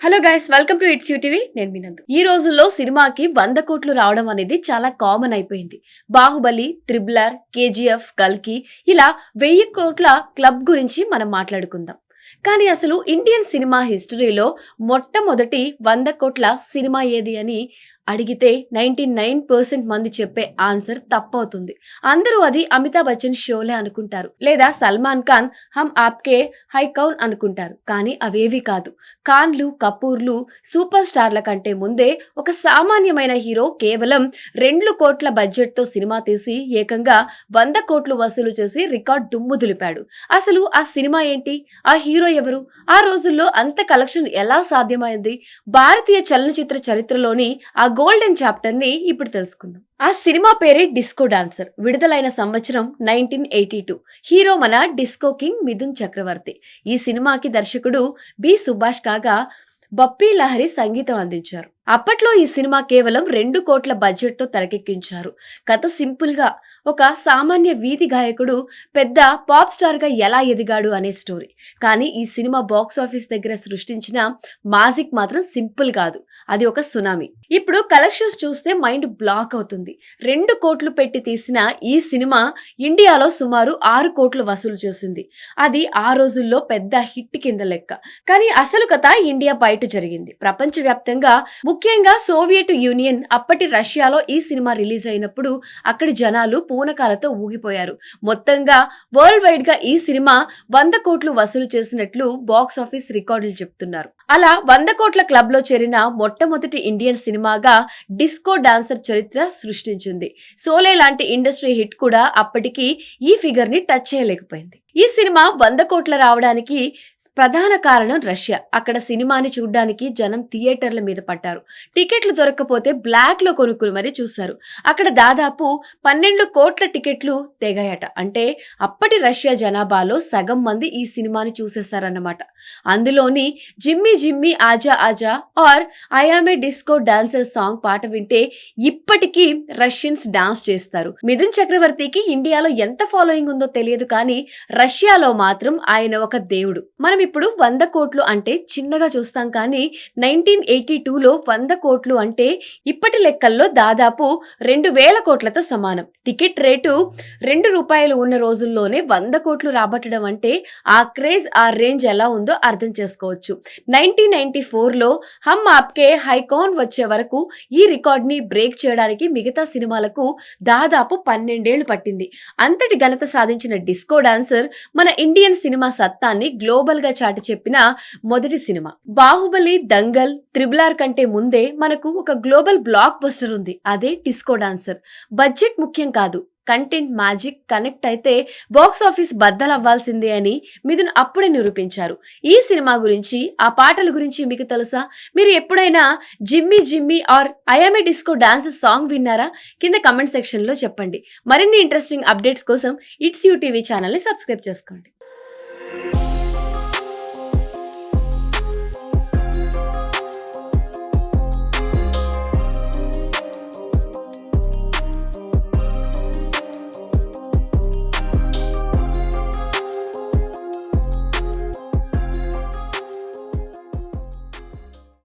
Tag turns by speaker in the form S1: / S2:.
S1: Hello guys, welcome to it's UTV. నేను వినందు. ఈ రోజుల్లో సినిమాకి 100 కోట్లు రావడం అనేది చాలా కామన్ అయిపోయింది. బాహుబలి, త్రిబులర్, కేజీఎఫ్, కల్కి ఇలా 1000 కోట్ల క్లబ్ గురించి మనం మాట్లాడుకుందాం. కానీ అసలు ఇండియన్ సినిమా హిస్టరీలో మొట్టమొదటి 100 కోట్ల సినిమా ఏది అని అడిగితే 99% మంది చెప్పే ఆన్సర్ తప్పవుతుంది. అందరూ అది అమితాబ్ బచ్చన్ షోలే అనుకుంటారు, లేదా సల్మాన్ ఖాన్ హమ్ ఆప్కే హై కౌన్ అనుకుంటారు. కానీ అవేవి కాదు. ఖాన్లు, కపూర్లు సూపర్ స్టార్ల కంటే ముందే ఒక సామాన్యమైన హీరో కేవలం 2 కోట్ల బడ్జెట్తో సినిమా తీసి ఏకంగా 100 కోట్లు వసూలు చేసి రికార్డ్ దుమ్ము దులిపాడు. అసలు ఆ సినిమా ఏంటి? ఆ హీరో ఎవరు? ఆ రోజుల్లో అంత కలెక్షన్ ఎలా సాధ్యమైంది? భారతీయ చలనచిత్ర చరిత్రలోని ఆ గోల్డెన్ చాప్టర్ ని ఇప్పుడు తెలుసుకుందాం. ఆ సినిమా పేరే డిస్కో డాన్సర్. విడుదలైన సంవత్సరం 1982. హీరో మన డిస్కో కింగ్ మిథున్ చక్రవర్తి. ఈ సినిమాకి దర్శకుడు బి సుభాష్ కాగా బప్పీ లహరి సంగీతం అందించారు. అప్పట్లో ఈ సినిమా కేవలం 2 కోట్ల బడ్జెట్ తో తెరకెక్కించారు. కథ సింపుల్ గా ఒక సామాన్య వీధి గాయకుడు పెద్ద పాప్ స్టార్ గా ఎలా ఎదిగాడు అనే స్టోరీ. కానీ ఈ సినిమా బాక్స్ ఆఫీస్ దగ్గర సృష్టించిన మ్యాజిక్ మాత్రం సింపుల్ కాదు, అది ఒక సునామీ. ఇప్పుడు కలెక్షన్స్ చూస్తే మైండ్ బ్లాక్ అవుతుంది. 2 కోట్లు పెట్టి తీసిన ఈ సినిమా ఇండియాలో సుమారు 6 కోట్లు వసూలు చేసింది. అది ఆ రోజుల్లో పెద్ద హిట్ కింద లెక్క. కానీ అసలు కథ ఇండియా బయట జరిగింది. ప్రపంచవ్యాప్తంగా ముఖ్యంగా సోవియట్ యూనియన్, అప్పటి రష్యాలో ఈ సినిమా రిలీజ్ అయినప్పుడు అక్కడి జనాలు పూనకాలతో ఊగిపోయారు. మొత్తంగా వరల్డ్ వైడ్ గా ఈ సినిమా 100 కోట్లు వసూలు చేసినట్లు బాక్స్ ఆఫీస్ రికార్డులు చెప్తున్నారు. అలా 100 కోట్ల క్లబ్ లో చేరిన మొట్టమొదటి ఇండియన్ సినిమాగా డిస్కో డాన్సర్ చరిత్ర సృష్టించింది. సోలే లాంటి ఇండస్ట్రీ హిట్ కూడా అప్పటికి ఈ ఫిగర్ ని టచ్ చేయలేకపోయింది. ఈ సినిమా 100 కోట్ల రావడానికి ప్రధాన కారణం రష్యా. అక్కడ సినిమాని చూడ్డానికి జనం థియేటర్ల మీద పడ్డారు. టికెట్లు దొరక్కపోతే బ్లాక్ లో కొనుక్కుని మరీ చూశారు. అక్కడ దాదాపు 12 కోట్ల టికెట్లు తెగాయట. అంటే అప్పటి రష్యా జనాభాలో సగం మంది ఈ సినిమాని చూసేశారన్నమాట. అందులోని Jimmy Jimmy Aaja Aaja or I am a disco dancer song పాట వింటే ఇప్పటికీ రష్యన్స్ డాన్స్ చేస్తారు. మిథున్ చక్రవర్తికి ఇండియాలో ఎంత ఫాలోయింగ్ ఉందో తెలియదు, కానీ రష్యాలో మాత్రం ఆయన ఒక దేవుడు. మనం ఇప్పుడు 100 కోట్లు అంటే చిన్నగా చూస్తాం, కానీ 1982లో 100 కోట్లు అంటే ఇప్పటి లెక్కల్లో దాదాపు 2000 కోట్లతో సమానం. టికెట్ రేటు ₹2 ఉన్న రోజుల్లోనే 100 కోట్లు రాబట్టడం అంటే ఆ క్రేజ్, ఆ రేంజ్ ఎలా ఉందో అర్థం చేసుకోవచ్చు. 1994లో హమ్ ఆప్కే హై కౌన్ వచ్చే వరకు ఈ రికార్డ్ ని బ్రేక్ చేయడానికి మిగతా సినిమాలకు దాదాపు 12 ఏళ్లు పట్టింది. అంతటి ఘనత సాధించిన డిస్కో డాన్సర్ మన ఇండియన్ సినిమా సత్తాన్ని గ్లోబల్ గా చాటి చెప్పిన మొదటి సినిమా. బాహుబలి, దంగల్, త్రిబులర్ కంటే ముందే మనకు ఒక గ్లోబల్ బ్లాక్ బస్టర్ ఉంది. అదే డిస్కో డాన్సర్. బడ్జెట్ ముఖ్యం కాదు, కంటెంట్ మ్యాజిక్ కనెక్ట్ అయితే బాక్స్ ఆఫీస్ బద్దలవ్వాల్సిందే అని మిథున్ అప్పుడే నిరూపించారు. ఈ సినిమా గురించి, ఆ పాటల గురించి మీకు తెలుసా? మీరు ఎప్పుడైనా Jimmy Jimmy or I am a disco dance song విన్నారా? కింద కమెంట్ సెక్షన్ లో చెప్పండి. మరిన్ని ఇంట్రెస్టింగ్ అప్డేట్స్ కోసం ఇట్స్ యూ టీవీ ఛానల్ ని సబ్స్క్రైబ్ చేసుకోండి.